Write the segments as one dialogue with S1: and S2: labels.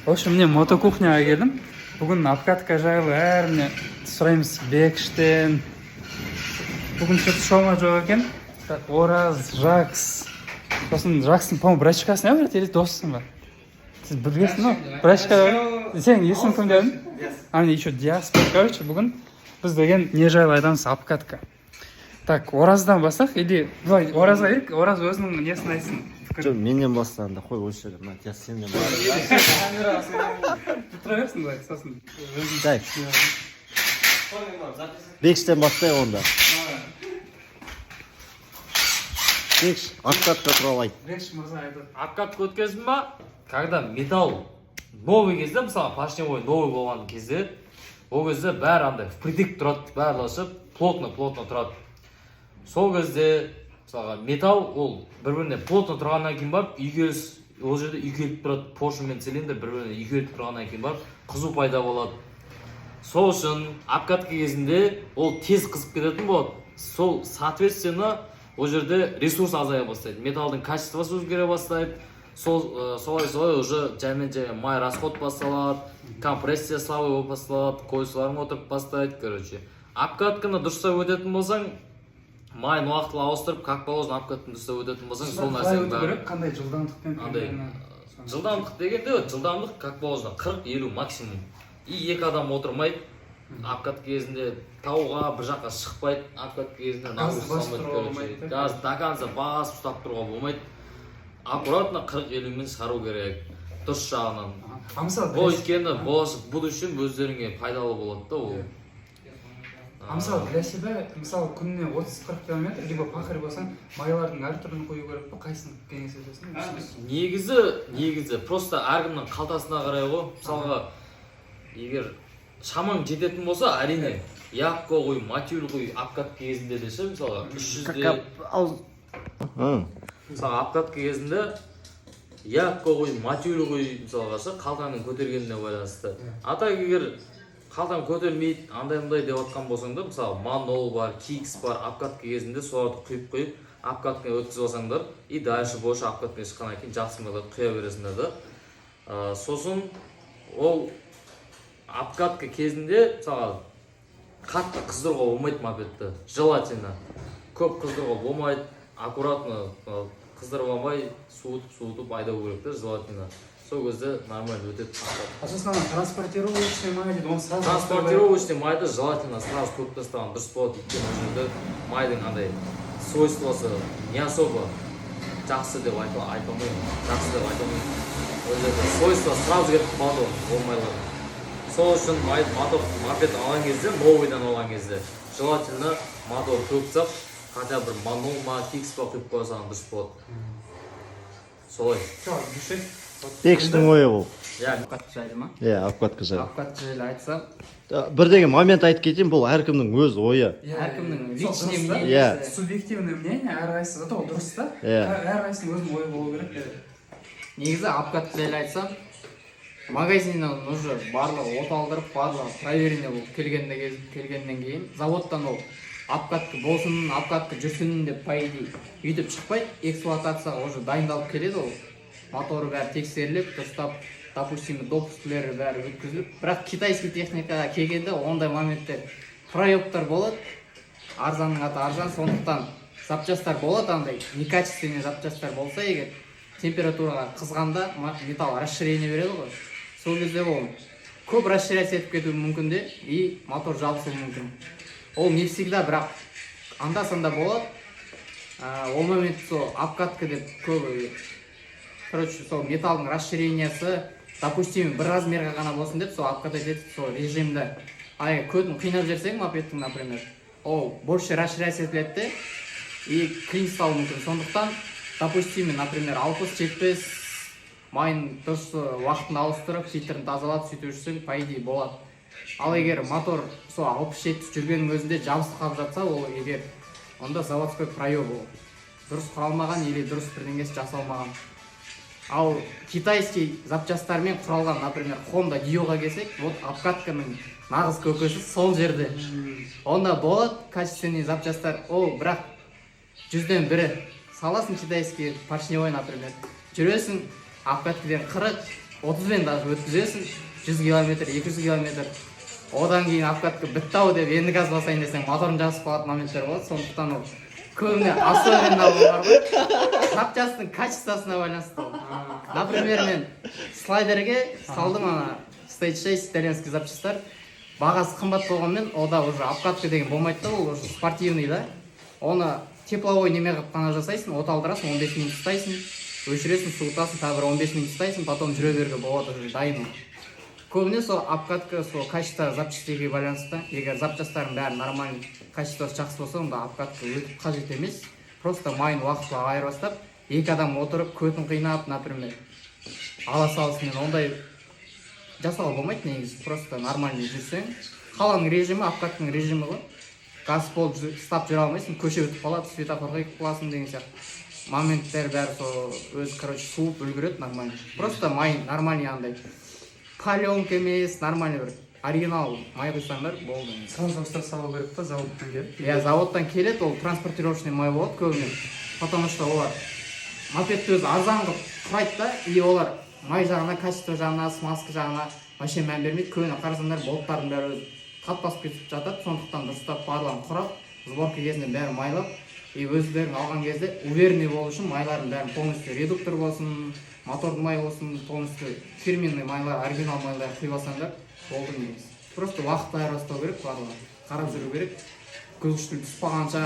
S1: В общем, мен мотокухняға келдім. Бүгін обкатка жайлы әріне сұраймыз Бекіштен. Бүгін что-то шома жоқ екен. Ораз, Жакс. Сосын Жакстың, по-моему, брачкасы не бар, или досысың ба? Сіз білгенсің ба? Брачка бар. Сенің есің кім дедің? А мне еще Диаспор. Короче, бүгін біз деген не жайлы айтамыз, обкатка. Так, Ораздан бастақ, или Оразға келік, Ораз өзінің несін айтсын.
S2: Жоқ, менен бастағанда қой осы жерде, Матиас сенен бар.
S1: Тұра берсін былай, сосын.
S2: Так. Бекіштен бастай онда. Бекіш, обкатка туралы айт.
S1: Бекіш мырза айтады.
S3: Обкатка өткіздің ба? Когда металл новый кезде, мысалы поршневой новый болған кезде, ол кезде бәрі андай впритык тұрады, барлығы плотно тұрады. Сол кезде мысалға металл ол бір-біріне плотно тұрғаннан кейін барып, үйкеліс, ол жерде үйкеліп тұрады, поршень мен цилиндр бір-біріне үйкеліп тұрғаннан кейін барып, қызу пайда болады. Сол үшін обкатка кезінде ол тез қызып кететін болады. Сол соответственно ол жерде ресурс азая бастайды, металлдың качествосы өзгере бастайды. Солай уже жаймен май расход басталады, компрессия слабый болып басталады, қойсыларың отырып бастайды, короче. Обкатканы дұрыстап өтетін болсаң, майын уақытылы ауыстырып, как положено обкатканы дұрыстап өтетін болсаң, сол нәрсенің бәрі.
S1: Қандай жылдамдықпен?
S3: Жылдамдық дегенде, жылдамдық как положено 40-50 максимум. И екі адам отырмайды. Обкатка кезінде тауға бір жаққа шықпайды, обкатка кезінде нагрузка салмайды, газ до конца басып ұстап тұруға болмайды. Аккуратно 40-50 мен шығару керек, дұрыс жағынан. Ол өйткені будущем өздеріңе пайдалы болады да ол.
S1: Мысалы, для себя, мысалы, күніне 30-40 километр, либо пахарь болсаң, майлардың әр түрін қою керек па, қайсын кеңес етесің?
S3: Негізі, просто әркімнің қалтасына қарай ғой. Мысалға, егер шамаң жететін болса, әрине, яққа қой, матюль қой, обкатка кезінде де ше, мысалға, 300-де... Мысалға, обкатка кезінде, яққа қой, матюль қой, мысалға ше, қалтаның көтергеніне байланысты. Ата егер қалтаң көтермейді, андай-мындай деп отқан болсаң да, мысалы, манол бар, кикс бар, обкатка кезінде соларды құйып, обкатканы өткізіп алсаңдар, и дальше больше обкатканы шыққаннан кейін жақсы майларды құя бересіңдер да. Сосын, ол обкатка кезінде, мысалы, қатты қыздыруға болмайды мопедті, желательно. Көп қыздыруға болмайды, аккуратно қыздырып алмай, суытып айдау керек та, желательно. Сол кезде нормально өтеді.
S1: Сосын транспортировочный май дейді, оны сразу...
S3: Транспортировочный майды желательно сразу көп тастаған дұрыс болады, өйткені ол жерде майдың андай свойствосы не особо жақсы деп айта алмаймын, жақсы деп айта алмаймын. Ол жерде свойство сразу кетіп қалады ол майлар. Сол үшін мопед алған кезде, новыйдан алған кезде желательно мотор көпсап, хотя бір манол ма, кикс па құйып қойсаң дұрыс болады. Солай.
S2: Бекіштің ойы бұл.
S1: Обкатка жайлы ма?
S2: Обкатка жайлы.
S1: Обкатка жайлы айтсам...
S2: Бір деген момент айтып кетейін, бұл әркімнің өз ойы.
S1: Әркімнің личный мнение, субъективный мнение, әрқайсысы, зато ол дұрыс та? Әрқайсының өзінің ойы болу керек.
S4: Негізі обкатка жайлы айтсам, магазиннен уже барлығы от алдырып, барлығы проверение болып келгеннен кейін, заводтан ол обкатка болсын, обкатка жүрсін деп по идее үйтіп шықпайды, эксплуатацияға уже дайындалып келеді ол. Моторы бәрі тексеріліп, дұрыстап, допустим, допускілері бәрі өткізіліп. Бірақ китайский техникаға келгенде ондай моменттер проебтар болады. Арзанның аты арзан, сондықтан запчастар болады андай, некачественный запчастар болса егер, температураға қызғанда металл расширение береді ғой. Сол кезде ол көп расширяться етіп кетуі мүмкін де, и мотор жабысуы мүмкін. Ол не всегда, бірақ анда-санда болады. Ол момент сол обкатка деп көбі. Короче, сол металлдың расширениясы, допустим, бір размерға ғана болсын деп, сол обкатать етіп, сол режимді. Көтін қинап жерсең, мопедтің, например, ол больше расширяться етіледі, и клин стал мүмкін. Сондықтан, допустим, например, 60-70 майын дұрыс уақытын ауыстырып, фильтрін тазалап сөйтіп жүрсең, по идее болады. Ал егер мотор сол 60-70 жүргеннің өзінде жабысып қалып жатса, ол егер онда заводской проеб ол. Дұрыс құралмаған или дұрыс бірдеңесі жасалмаған. Ал китайский запчастармен құралған, например, Honda Dioға келсек, вот обкатканың нағыз көкесі сол жерде. Онда болады качественный запчастар, ол бірақ 100-ден бірі. Саласың китайский поршневой, например, жүресің, обкаткіден 40, 30-мен даже өткізесің, 100 километр, 200 километр. Одан кейін обкатка бітті ау деп енді газ басайын десең моторың жасып қалатын моменттер болады. Сондықтан ол көбіне особенно бар ғой. Запчастың качествосына байланысты. Например, мен слайдерге салдым ана Stage 6 итальянский запчастар. Бағасы қымбат болғанмен, ода уже обкатка деген болмайды да, ол уже спортивный да. Оны тепловой неме қылып қана жасайсың, от алдырасың, 15 минут ұстайсың, өшіресің, суытасың, тағы бір 15 минут ұстайсың, потом жүре беруге болады, уже дайын. Көбіне сол обкатка, сол качество запчастиге байланысты. Егер запчастардың бәрі нормальный, качествосы жақсы болса, онда обкатка өтіп қажет емес. Просто майын уақытылы айырбастап, екі адам отырып, көтін қинап, например, ала салысымен ондай жасауға болмайды негізі. Просто нормальный жүрсең, қаланың режимі, обкаттың режимі ғой. Газ болып стап жүре алмайсың, көше өтіп қалады, светофорға кетіп қаласың деген сияқты моменттер бәрі сол өзі, короче, суып үлгереді нормально. Просто май нормальный андай паленка емес, нормальный бір оригинал май құйсаңдар болды.
S1: Сразу ұстап салу керек па заводтан келіп?
S4: Иә, заводтан келеді, ол транспортировочный май болады көбіне. Потому что олар мопедті өзі арзан қылып құрайды да, и олар май жағына, качество жағына, смазка жағына вообще мән бермейді. Көбіне қарасаңдар болттардың бәрі өзі қат басып кетіп жатады, сондықтан дұрыстап барлығын құрап, сборка кезінде бәрін майлап, и өздерің алған кезде уверенный болу үшін майлардың бәрін полностью редуктор болсын, мотордың май болсын, полностью фирменный майлар, оригинал майлар құйып алсаңдар болды негізі. Просто уақытты айырбастау керек, барлығын қарап жүру керек. Күзгіштің түспағанша,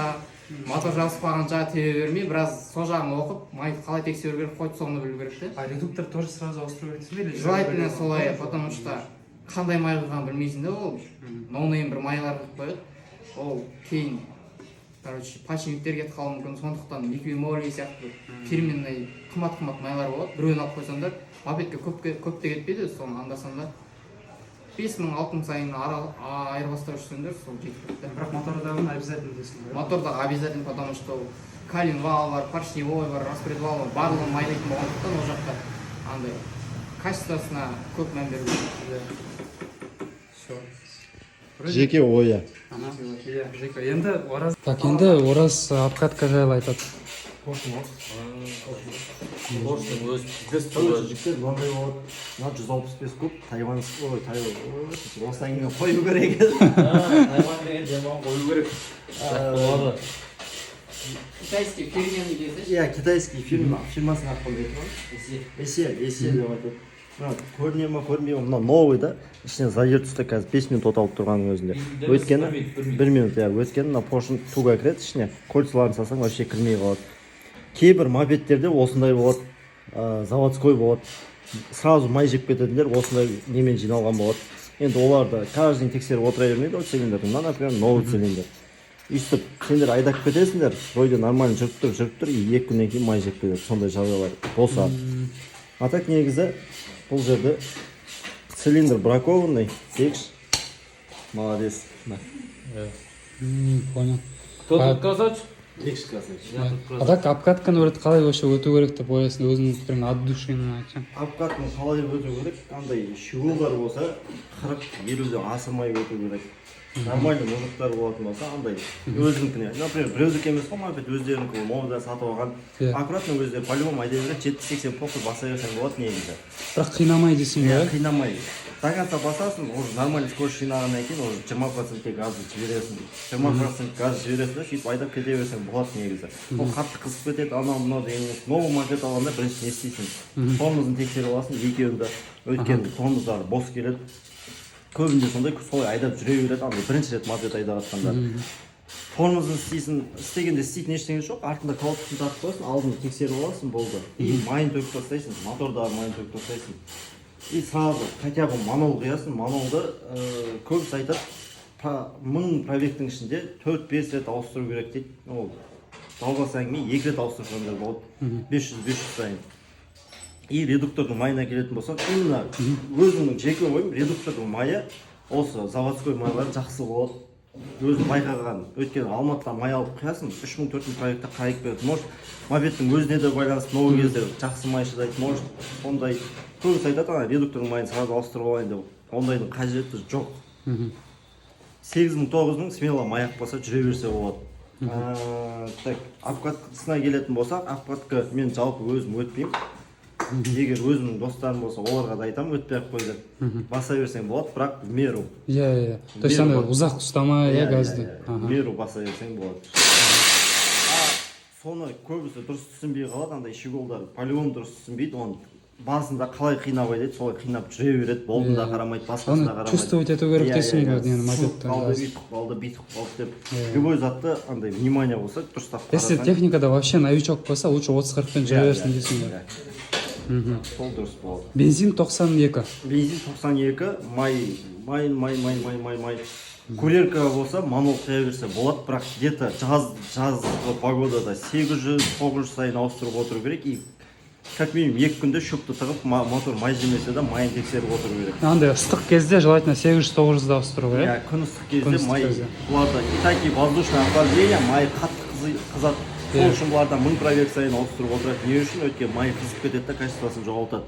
S4: мотор жабыспағанша тебе бермей, біраз сол жағын оқып, майды қалай тексеру керек, қойып соны білу керек те.
S1: А редуктор тоже сразу ауыстыру керек дейсің бе?
S4: Желательно солай, потому что қандай май құйғанын білмейсің де, ол ноунейм бір майлар құйып қояды. Ол кейін, короче, починниктер кетіп қалуы мүмкін, сондықтан ликвимолий сияқты фирменный қымбат майлар болады. Біреуін алып қойсаңдар, мопедке көп те кетпейді, соны анда-санда 5.000-6.000 сайын айырбастау жүрсеңдер, сол жеткілікті.
S1: Бірақ мотордағын обязательно дейсің бе?
S4: Мотордағы обязательно, потому что калин вал бар, поршневой бар, распредвал бар, барлығын майлайтын болғандықтан ол жақта андай качествосына көп мән беру керек.
S2: Жеке ойы.
S1: Иә, жеке. Енді Ораз... Так, енді Ораз обкатка жайлы айтады.
S3: Порштың өз
S2: Жіктер мынандай болады, мына 165 куб, тайваньский, осыдан қою керек еді.
S3: Тайвань деген жерман қою керек. Болады.
S4: Китайский фирменный кезде.
S2: Иә, китайский фирмасының аты қойды. Есе деп айтады. Көріне ма, көрмей ма, мына новый да, ішіне задир түсті қазір 5 минут от алып тұрғанның өзінде. Өйткені 1 минут, иә, өйткені мына поршын туға кіреді ішіне, кольцаларын салсаң вообще кірмей қалады. Кейбір мопедтерде осындай болады, заводской болады. Сразу май жеп кететіндер осындай немен жиналған болады. Енді оларды каждый тексеріп отыра бермейді, ол цилиндрдің, мына, например, новый цилиндр. Үстіп, сендер айдап кетесіңдер, вроде нормально жүріп тұр, и 2 күннен кейін май жеп кетеді. Сондай жағдайлар болса. А так негізі бұл жерде цилиндр бракованный, дегіш. Молодец.
S1: Понял.
S3: Кто тут красавчик?
S2: Дегіш красавчик.
S1: А так обкатканы өрет қалай вообще өту керек деп ойлайсың, өзіңнің пікірің от души айтсаң?
S2: Обкаттың қалай өту керек? Қандай шуылар болса 40-50-ден асырмай өту керек. Нормальный мужиктар болатын болса, андай өзінікіне. Например, біреудікі емес қой, мопед өздерінікі новыйдан сатып алған. Аккуратно өздері по-любому айдай береді, 70-80 похуй баса берсең болады негізі.
S1: Бірақ қинамай дейсің ғой?
S2: Қинамай. До конца басасың, уже нормальный скорость жинағаннан кейін уже 20% газды жібересің. 20% газ жібересің да, сөйтіп айдап кете берсең болады негізі. Ол қатты қызып кетеді, анау-мынау деген емес. Новый мопед алғанда бірінші не істейсің? Тормозын тексеріп аласың, екеуінде. Өйткені тормоздары бос келеді. Көбінде сондай, солай айдап жүре береді, андай бірінші рет мопед айдап жатқанда. Тормозын істегенде істейтін ештеңе жоқ, артында колодкасын тартып қоясың, алдын тексеріп аласың, болды. И майын төгіп тастайсың, мотордағы майын төгіп тастайсың. И сразу хотя бы манол қоясың, манолды көбісі айтады, 1000 пробегтің ішінде 4-5 рет ауыстыру керек дейді. Ол жалғасы әңгіме 2 рет ауыстырсаңдар болады, 500 сайын. И редуктордың майына келетін болсақ, именно өзімнің жеке ойым, редуктордың майы осы заводской майлар жақсы болады. Өзім байқаған, өйткені Алматыдан май алып қиясың, 3000-4000 пробегтте қайық береді. Может, мопедтің өзіне де байланысты новый кезде жақсы май шыдайды, может, ондай көбісі айтады, ана редуктордың майын сразу ауыстырып алайын деп. Ондайдың қажеті жоқ. 8000-9000 смело май ақ болса жүре берсе болады. Так, обкаткасына келетін болсақ, обкатка мен жалпы өзім өтпеймін. егер өзімнің достарым болса оларға да айтамын өтпей ақ қой деп баса берсең болады бірақ в меру
S1: Иә. То есть андай ұзақ ұстамай иә газды.
S2: в меру баса берсең болады. Соны көбісі дұрыс түсінбей қалады, андай щеголдар по-любому дұрыс түсінбейді, оны басында қалай қинап айтады, солай қинап жүре береді, болдында қарамайды, басқасына қарамайды.
S1: Чувствовать ету керек дейсің ғой, нені мопедті.
S2: Қалды, бүйтіп қалды деп. Любой затты андай внимание болса, дұрыстап қарасаң.
S1: Если техникада вообще новичок болса, лучше 30-40-пен жүре берсін дейсің ғой.
S2: Сол дұрыс болады.
S1: Бензин 92.
S2: Бензин 92, май. Кулерка болса, манол қия берсе болады, бірақ где-то жазғы погодада 800-900 сайын ауыстырып отыру керек, и как минимум 2 күнде шөпті тығып, мотор май жемесе де майын тексеріп отыру керек.
S1: Андай ыстық кезде желательно 800-900-да ауыстыру керек.
S2: Иә, күн ыстық кезде май, бұларда итаки воздушное охлаждение, май қатты қызады. Сол үшін бұларда 1000 пробег сайын ауыстырып отырады. Не үшін? Өйткені май қызып кетеді де, качествосын жоғалтады.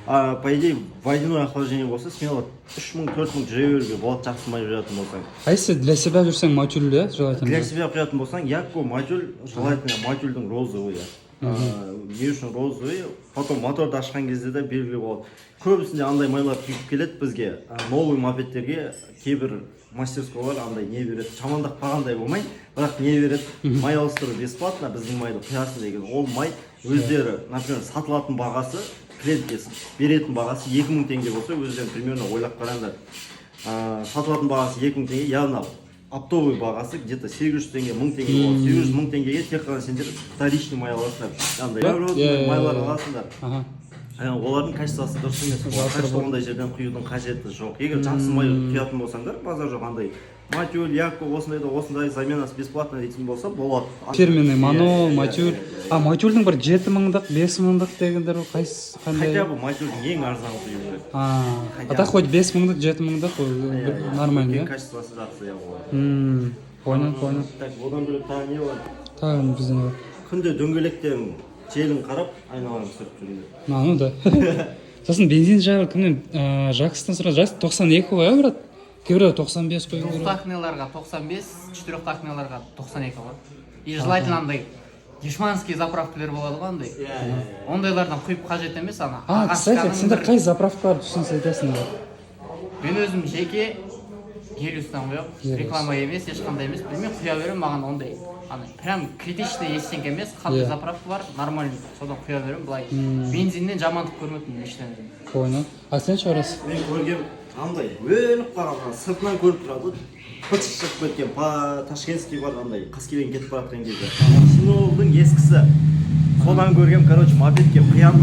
S2: По идее, водяное охлаждение болса, смело 3000-4000 жүре беруге болады, жақсы май құятын болсаң.
S1: А если для себя жүрсең матюль, иә, желательно?
S2: Для себя құятын болсаң, Якко матюль, желательно матюльдің розовый. Не үшін розовый, потом моторды ашқан кезде де белгілі болады. Көбісінде андай майлар күйіп келеді бізге, новый мопедтерге кейбір мастерскойлар андай не береді, жамандап қалғандай болмай, бірақ не береді, май ауыстыру бесплатно, біздің майды құясын деген. Ол май өздері, например, сатылатын бағасы, клиентке беретін бағасы 2000 теңге болса, өздерін примерно ойлап қараңдар. Сатылатын бағасы 2000 теңге, яғни оптовый бағасы где-то 800 теңге, 1000 теңге болады. 800-1000 теңгеге тек қана сендер вторичный май аласыңдар. Андай майлар аласыңдар. Олардың качествосы дұрыс емес. Качество ондай жерден құюдың қажеті жоқ. Егер жақсы май құятын болсаңдар, базар жоқ, андай матюль, Якко, осындай заменасы бесплатно дейтін болса, болады.
S1: Фирменный манол, матюль. Матюльдің бір 7000-дық, 5000-дық дегендер қайсы қандай?
S2: Хотя бы матюльдің ең арзаны құю керек.
S1: Так хоть 5000-дық, 7000-дық нормально, иә?
S2: Качествосы жақсы иә болады.
S1: Понял.
S2: Так, одан бөлек тағы не бар?
S1: Тағы біздің бар.
S2: Күнде дөңгелектен желін қарап, айналаны түсіріп жүріңдер.
S1: Ну да. Сосын бензин жайлы кімнен Жакстан сұрады. Жакс 92 ғой, иә, брат? Кейбіреу 95 қой.
S4: Двухтактныйларға 95, четырехтактныйларға 92 ғой. И желательно андай дешманский заправкалар болады ғой андай. Ондайлардан құйып қажет емес, ана.
S1: Кстати, сендер қай заправкалар түсінсе айтасыңдар?
S4: Мен өзім жеке Гелиустан қоям, реклама емес, ешқандай емес, білмей құя берем, маған ондай прям критичный ештеңке емес, қатты заправка бар, нормальный, содан құя берем, былай бензиннен жамандық көрмеппін ештен.
S1: Понял. А сен ше орас?
S2: Мен көргем андай өліп қалған, сыртынан көріп тұрады, пытшық шығып кеткен, Ташкентский бар андай, Қаскелен кетіп баратқан кезде. Синолдың ескісі. Содан көргем, короче, мопедке құям.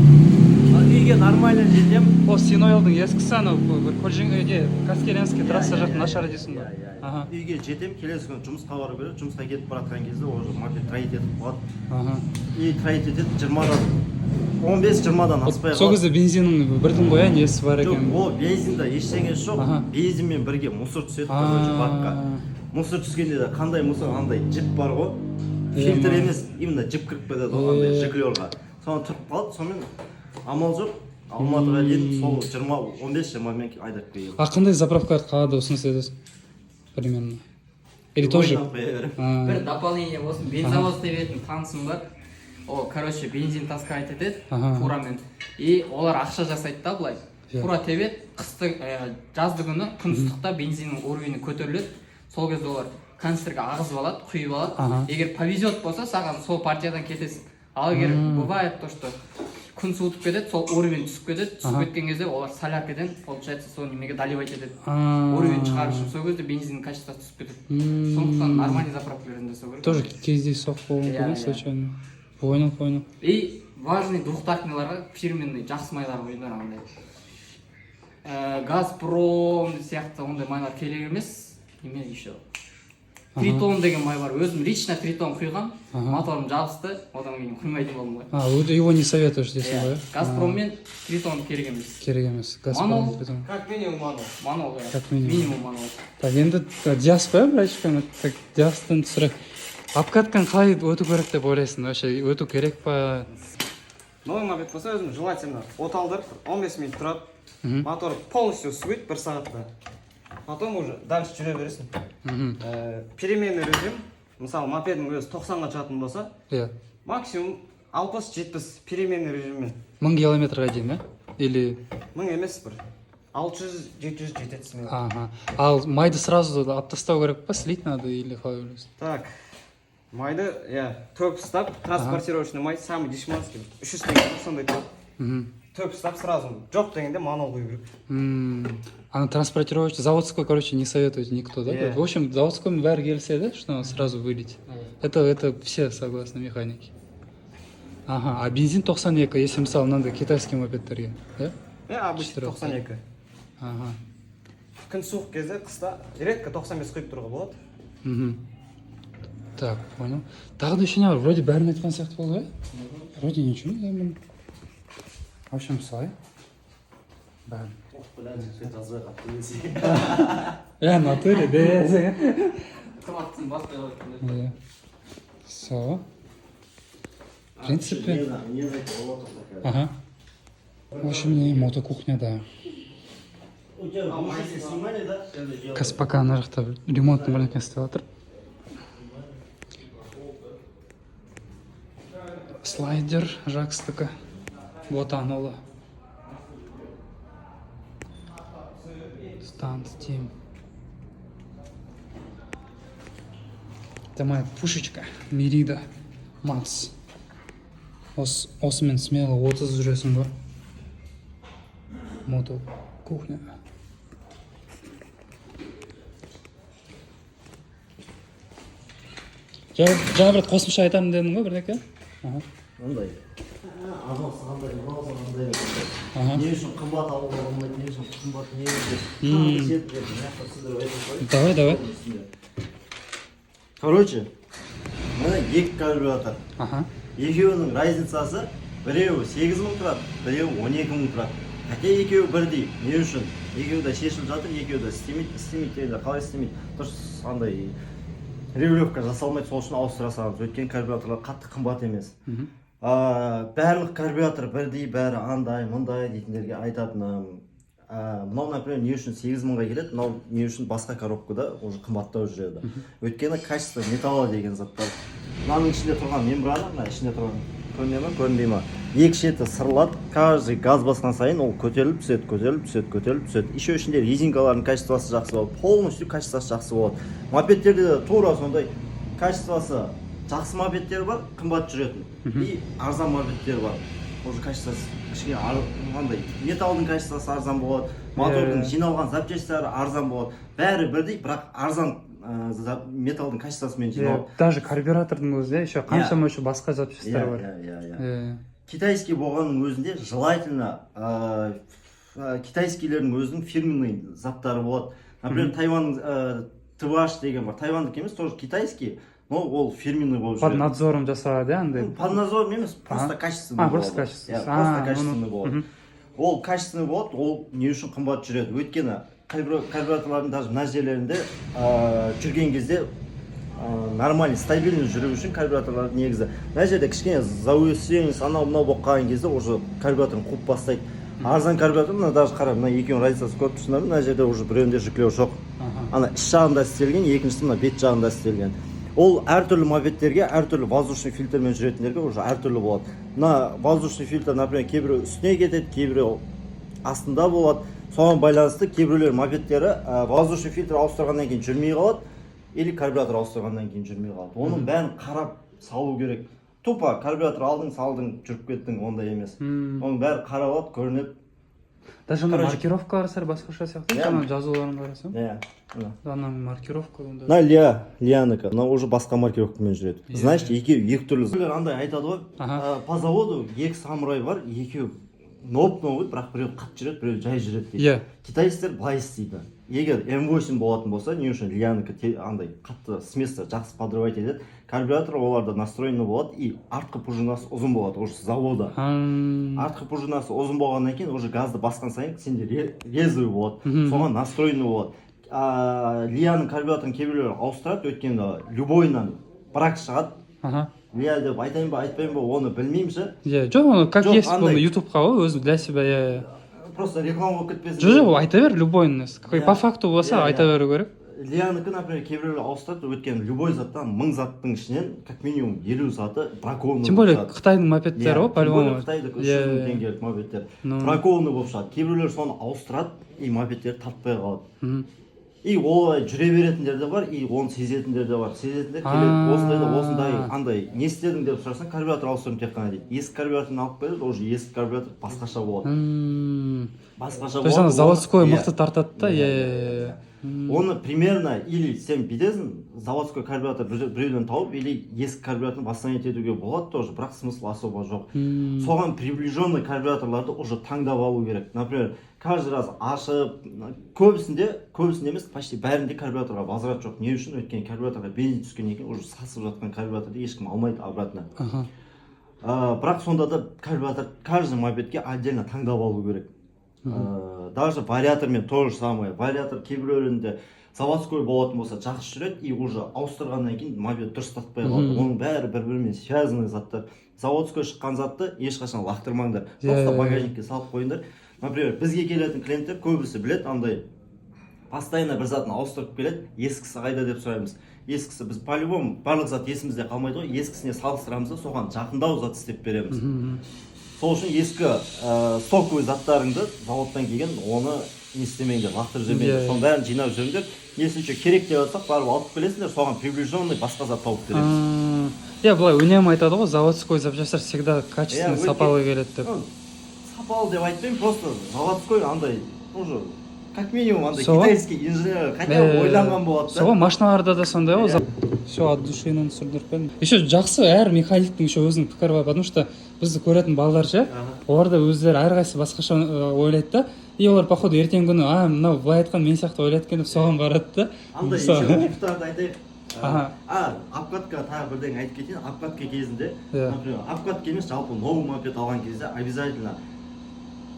S2: Үйге нормально жетем.
S1: О, Синойлдың ескісі, анау Каскеленский трасса жақтың нашар дейсің ба?
S2: Үйге жетем, келесі күні жұмысқа бару керек, жұмысқа кетіп баратқан кезде уже мопед троит етіп қалады. И троит етеді 15-20-дан аспай қалады.
S1: Сол кезде бензиннің бірдің қоя несі бар екен?
S2: Жоқ, ол бензинда ештеңесі жоқ. Бензинмен бірге мусор түседі, короче, бакқа. Мусор түскенде де қандай мусор, андай жіп бар ғой. Фильтр емес, именно жіп кіріп кетеді андай жиклерға. Соны тұрып қалды, сонымен амал жоқ. Алматыға дейін сол 15-20-мен айдап келген.
S1: Қандай заправкалар қалады ұсыныс едіңіз? Примерно. Или тоже?
S4: Бір дополнение болсын, бензовоз тебетін танысым бар. О, короче, бензин таскает етеді фурамен. И олар ақша жасайды да былай. Фура тебет, қысты, жазды күні күн ыстықта бензиннің уровені көтеріледі. Сол кезде олар канистрге ағызып алады, құйып алады. Егер повезет болса, саған сол партиядан кетесің. Ал егер бывает то, что күн суытып кетеді, сол уровень түсіп кетеді. Түсіп кеткен кезде олар соляркадан, получается, сол немеге доливать етеді. Уровень шығару үшін сол кезде бензиннің качествосы түсіп кетеді. Сондықтан нормальный заправкаларында жасау керек.
S1: Тоже кездейсоқ болуы мүмкін, случайно. Понял. И
S4: важный двухтактныйларға фирменный жақсы майлар қойдыңдар андай. Газпром сияқты ондай майлар керек емес. Неме еще? Тритон деген май бар. Өзім лично тритон құйған, моторым жабысты, одан кейін құймайтын болдым ғой.
S1: Его не советуешь дейсің ғой?
S4: Газпром мен тритон керек емес.
S1: Керек емес. Газпром, тритон.
S4: Как минимум манол. Манол,
S1: как минимум
S4: манол.
S1: Так, енді Диас қоя братчикам, так Диастан сұрақ. Обкатканы қалай өту керек деп ойлайсың? Вообще өту керек па?
S5: Новый мопед болса, өзім желательно оталдырып 15 минут тұрады. Мотор полностью суыт 1 сағатта. Потом уже дальше жүре бересің. Переменный режим, мысалы мопеддің өзі 90-ға жататын болса, максимум 60-70 переменный режиммен.
S1: 1000 километрға дейін, иә? Или...
S5: 1000 емес бір 600-700 жетеді смело.
S1: Ага. Ал майды сразу алып тастау керек па, слить надо или қалай ойлайсың?
S5: Так, майды, төгіп ұстап, транспортировочный май, самый дешманский, 300 теңге сондай тұрады. Төгіп ұстап, сразу жоқ дегенде манол қою керек.
S1: Аны транспортировочный, заводской, короче, не советует никто, да? В общем, заводской бәрі келсе, да, что надо сразу вылить. Это все согласны механики. Ага, а бензин 92, если мысалы мынандай китайский мопедтерге, да?
S5: Обычно 92.
S1: Ага.
S5: Күн суық кезде, қыста, редко 95 құйып тұруға болады.
S1: Так, понял. Тағы да еще не бар, вроде бәрін айтқан сияқты болды, ғой? Вроде ничего не знаю. В общем, солай. Бәрін. Натуре, да,
S4: Автоматтың басқа қалай.
S1: Все. В принципе... Ага. В общем, не мотокухня, да. Қазір пока ана жақта ремонттың бірдеңе істеп жатыр. Слайдер Жакстікі. Ботанолы. Стант Steam. Это моя пушечка. Мерида. Макс. Осымен смело 30 жүресің ғой. Мото кухня. Жаңа бір қосымша айтамын дедің ғой бірдеке?
S2: Ондай. Анасы қандай, мынаусы қандай. Не үшін қымбат алуға болмайды, не үшін қымбат не
S1: Давай, давай.
S2: Короче, мына екі карбюратор. Екеуінің разницасы біреуі 8000 тұрады, біреуі 12000 тұрады. Хотя екеуі бірдей. Не үшін? Екеуі де шешіліп жатыр, екеуі де істемейді, қалай істемейді. Дұрыс андай регулировка жасалмайды, сол үшін ауыстыра саламыз. Өйткені карбюраторлар қатты қымбат емес. Барлық карбюратор бірдей, бәрі андай, мұндай дейтіндерге айтатыным. Мынау, например, не үшін 8000-ға келеді, мынау не үшін басқа коробкада уже қымбаттау жүреді. Өйткені качество металла деген заттар. Мынаның ішінде тұрған мембрана, мына ішінде тұрған көріне ме, көрінбей ма? Екі шеті сырылады, каждый газ басқан сайын ол көтеріліп түседі, көтеріліп түседі, көтеріліп түседі. Еще ішінде резинкалардың качествосы жақсы болады, полностью качествосы жақсы болады. Мопедтерде тура сондай качествосы жақсы мопедтер бар, қымбат жүретін. И арзан мопедтер бар. Уже качествосы кішкене андай металдың качествосы арзан болады, мотордың жиналған запчастьтары арзан болады. Бәрі бірдей, бірақ арзан металдың качествосымен жиналады.
S1: Даже карбюратордың өзінде еще қаншама еще басқа запчастьтар бар.
S2: Китайский болғанның өзінде желательно китайскийлердің өзінің фирменный заттары болады. Например, Тайванның ТВH деген бар. Тайвандық емес, тоже китайский, но ол фирменный болып жүреді.
S1: Под надзором жасалады, андай?
S2: Под надзором емес, просто качественный болады.
S1: Просто качественный.
S2: Просто качественный болады. Ол качественный болады, ол не үшін қымбат жүреді? Өйткені карбюраторлардың даже мына жерлерінде жүрген кезде нормальный, стабильный жүру үшін карбюраторлар негізі. Мына жерде кішкене завесеңіз, анау мынау болып қалған кезде уже карбюраторын қуып бастайды. Арзан карбюратор, мына даже қара, мына екеуінің разницасы көріп тұрсыңдар, мына жерде уже біреуінде жүклеу жоқ. Ана іш жағында істелген, екіншісі мына бет жағында істелген. Ол әртүрлі мопедтерге, әртүрлі воздушный фильтрмен жүретіндерге уже әртүрлі болады. Мына воздушный фильтр, например, кейбіреу үстіне кетеді, кейбіреу астында болады. Соған байланысты кейбіреулер мопедтері воздушный фильтр ауыстырғаннан кейін жүрмей қалады, или карбюратор ауыстырғаннан кейін жүрмей қалады. Оның бәрін қарап салу керек. Тупо карбюратор алдың, салдың, жүріп кеттің, ондай емес. Оның бәрі қаралады, көрінеді.
S1: Даже маркировкалар сәл басқаша сияқты, жаңа жазуларын қарасам. Ана маркировка онда.
S2: Мына Лианыкі, мына уже басқа маркировкамен жүреді. Значит, екі түрлі. Андай айтады ғой, по заводу екі самурай бар, екеуі ноп-ноп, бірақ біреу қатты жүреді, біреу жай жүреді дейді. Китайстер былай істейді. Егер М8 болатын болса, не үшін Лианыкі андай қатты сместі жақсы подрывать етеді. Карбюратор оларда настроены болады, и артқы пружинасы ұзын болады, уже завода. Артқы пружинасы ұзын болғаннан кейін, уже газды басқан сайын сенде резвый болады. Соған настроены болады. Лияның карбюраторын кейбіреулер ауыстырады, өткенде любойнан брак шығады. Лия деп айтайын ба, айтпайын ба, оны білмеймін ше.
S1: Жоқ, оны как есть, оны ютубқа ғой, өзі для себя.
S2: Просто реклама болып кетпесін.
S1: Жоқ, айта бер любойын. По факту болса айта беру керек.
S2: Лианікі, например, кейбіреулер ауыстырады, өйткені любой заттан 1000 заттың ішінен как минимум 50 заты бракованный.
S1: Тем более Қытайдың мопедтері ғой, по-любому.
S2: Қытайдың 300 000 теңгелік мопедтер бракованный болып шығады. Кейбіреулер соны ауыстырады, и мопедтерді тартпай қалады. И олай жүре беретіндер де бар, и оны сезетіндер де бар. Сезетіндер келеді, осындай андай не істедің деп сұрасаң, карбюратор ауыстырдым тек қана дейді. Ескі карбюраторын алып береді, уже ескі карбюратор басқаша болады. Басқаша болады.
S1: То есть ана заводской мықты тартады да.
S2: Оны примерно или сен бүйтесің, заводской карбюратор біреуден тауып, или ескі карбюраторын восстановить етуге болады тоже, бірақ смысл особо жоқ. Соған приближенный карбюраторларды уже таңдап алу керек. Например, каждый раз ашып, көбісінде емес, почти бәрінде карбюраторға возврат жоқ. Не үшін? Өйткені карбюраторға бензин түскеннен кейін уже сасып жатқан карбюраторды ешкім алмайды обратно. Бірақ сонда да карбюратор каждый мопедке отдельно таңдап алу керек. Даже вариатормен то же самое. Вариатор кейбіреулерінде заводской болатын болса жақсы жүреді, и уже ауыстырғаннан кейін мопед дұрыстатпай қалады. Оның бәрі бір-бірімен связанный заттар. Заводской шыққан затты ешқашан лақтырмаңдар. Просто багажникке салып қойыңдар. Например, бізге келетін клиенттер көбісі білет, андай постоянно бір затын ауыстырып келеді, ескісі қайда деп сұраймыз. Ескісі біз по-любому барлық зат есімізде қалмайды ғой, ескісіне салыстырамыз да соған жақындау зат істеп береміз. Сол үшін ескі стоковый заттарыңды заводтан келген оны не істемеңдер, лақтырып жібермеңдер. Соның бәрін жинап жүріңдер. Если керек деп жатсақ, барып алып келесіңдер, соған приближенный басқа зат тауып береміз.
S1: Былай үнемі айтады ғой, заводской запчастьтар всегда качественный, сапалы келеді деп.
S2: Сапалы деп айтпаймын, просто заводской андай уже как минимум андай китайский инженер хотя бы ойланған болады да.
S1: Соған машиналарда да сондай ғой. Все от душинен түсірдіріп бердім. Еще жақсы, әр механиктің еще өзінің пікірі бар, потому что бізді көретін балалар ше, олар да өздері әрқайсысы басқаша ойлайды да. И олар походу ертеңгі күні, мынау былай айтқан мен сияқты ойлайды екен деп соған барады да.
S2: Андай мифтарды айтайық. Обкатка тағы бірден айтып кетейін. Обкатка кезінде, например, обкатка емес, жалпы новый мопед алған кезде обязательно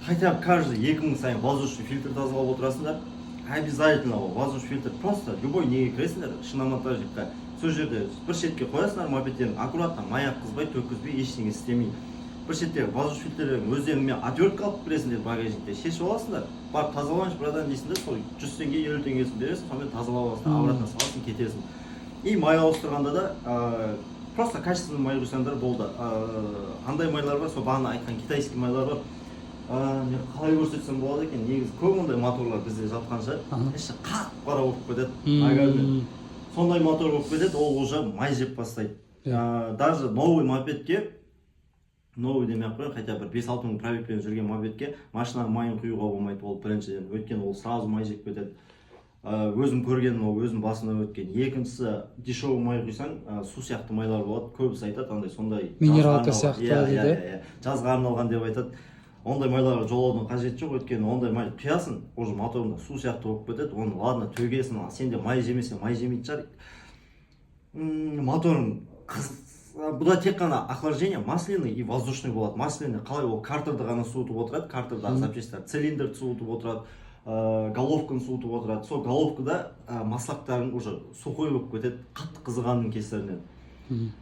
S2: хотя бы каждый 2000 сайын воздушный фильтр тазалап отырасыңдар. Обязательно воздушный фильтр. Просто любой неге кіресіңдер, шиномонтажникқа. Сол жерде бір шетке қоясыңдар мопедтерін, аккуратно маяқ қызбай, төккізбей, ештеңе істемей. Бір шетте воздушный фильтрдің өздеріңмен отвертка алып бересіңдер багажникте, шешіп аласыңдар. Барып тазалаңыз, брадан дейсіңдер, сол 100 теңге, 50 теңгесін бересің, сонымен тазалап аласың, обратно саласың, кетесің. И май ауыстырғанда да просто качественный май құйсаңдар болды. Андай майлар бар, сол бағана айтқан китайский майлар бар. Қалай көрсетсем болады екен, негізі көп ондай моторлар бізде жатқанша іші қап-қара болып кетеді нагармен. Сондай мотор болып кетеді, ол уже май жеп бастайды. Даже новый мопедке, новый демей-ақ қояйын, хотя бір 5-6 мың пробегпен жүрген мопедке машинаның майын құюға болмайды, ол біріншіден, өйткені ол сразу май жеп кетеді. Өзім көргенім, ол өзім басынан өткен. Екіншісі, дешевый май құйсаң, су сияқты майлар болады, көбісі айтады, андай сондай
S1: минералка сияқты дейді.
S2: Жазға арналған деп айтады. Ондай майларға жолаудың қажеті жоқ, өйткені ондай май құясың, уже моторында су сияқты болып кетеді, оны ладно төгесің, сен де май жемесең, май жемейтін шығар. Моторың бұда тек қана охлаждение масляный и воздушный болады. Масляный қалай ол картерді ғана суытып отырады, картердағы запчастьтар, цилиндрді суытып отырады, головканы суытып отырады. Сол головкада маслактарың уже сухой болып кетеді, қатты қызығанның кесірінен.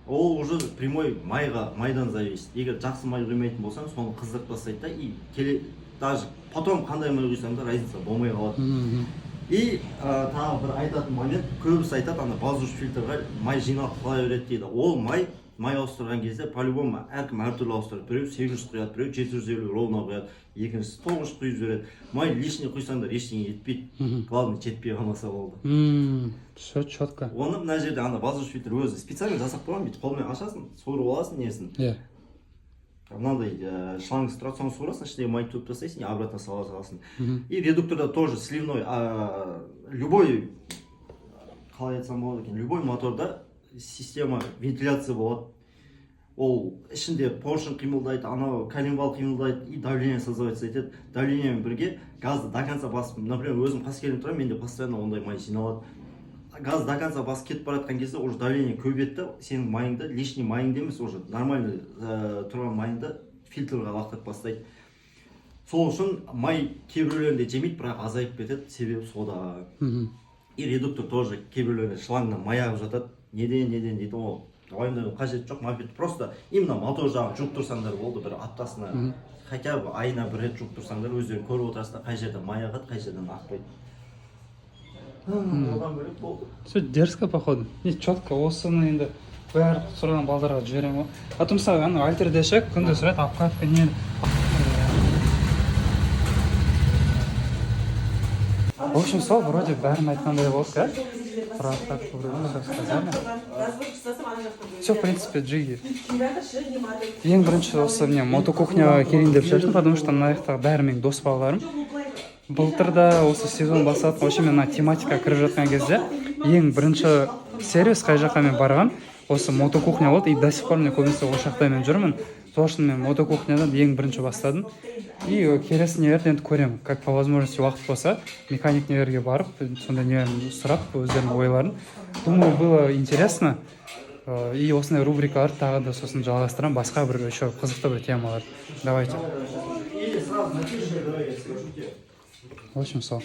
S2: Ол уже прямой майдан зависит. Егер жақсы май құймайтын болсаң, соны қыздырып тастайды да, и даже потом қандай май құйсаң да разница болмай қалады. И тағы бір айтатын момент, көбісі айтады, ана воздушный фильтрға май жиналып қала береді дейді. Ол май ауыстырған кезде по-любому әркім әртүрлі ауыстырады. Біреу 800 құяды, біреу 750 ровно құяды, екіншісі 900 құйып жібереді. Май лишний құйсаңдар ештеңе етпейді. Главное жетпей қалмаса болды.
S1: Все четко.
S2: Оны мына жерде ана воздушный фильтр өзі специально жасап қойған, бүйтіп қолмен ашасың, суырып аласың несін. Мынандай шлангысы тұрады, соны суырасың, ішіне май төгіп тастайсың, и обратно сала саласың. И редукторда тоже сливной, любой, қалай айтсам болады екен, любой моторда система вентиляция болады. Ол ішінде поршень қимылдайды, анау коленвал қимылдайды, и давление создавается етеді. Давлениемен бірге газды до конца басып, например, өзім қас келіп тұрамын, менде постоянно ондай май жиналады. Газ до конца басып кетіп баратқан кезде уже давление көбетті, сенің майыңды, лишний майыңды емес, уже нормальный тұрған майыңды фильтрға лақтырып бастайды. Сол үшін май кейбіреулерінде жемейді, бірақ азайып кетеді, себебі сода. И редуктор тоже кейбіреулерінде шлангынан май ағып жатады. Неден дейді, ол уайымдауға қажет жоқ, мопед просто именно мотор жағын жуып тұрсаңдар болды, бір аптасына, хотя бы айына бір рет жуып тұрсаңдар, өздерің көріп отырасыздар, қай жерде май ағады, қай жерден ақпайды. одан бөлек болды.
S1: Все дерзко, походу. Не, четко, осыны енді бәрі сұраған балдарға жіберем ғой. А то мысалы, ана альтердешек күнде сұрайды, обкатка не. В общем, сол, вроде бәрін айтқандай болды, да? Про обкатку вроде все сказали. Все, в принципе, джиги. Ең бірінші осы міне мотокухняға келейін деп шештім, потому что мына жақтағы бәрі менің дос балаларым. Былтырда осы сезон басталып, вообще мен мына тематика кіріп жатқан кезде ең бірінші сервис қай жаққа мен барған осы мотокухня болды, и до сих пор мен көбінесе осы жақта мен жүрмін. Сол үшін мен мотокухнядан ең бірінші бастадым. И келесі нелерді енді көремін, как по возможности уақыт болса, механик нелерге барып, сондай нелерін сұрап, өздерінің ойларын. Думаю, было интересно. И осындай рубрикаларды тағы да сосын жалғастырамын, басқа бір еще қызықты бір темалар. Давайте.
S2: Или сразу напиши, давай я скажу тебе.
S1: В общем, сол.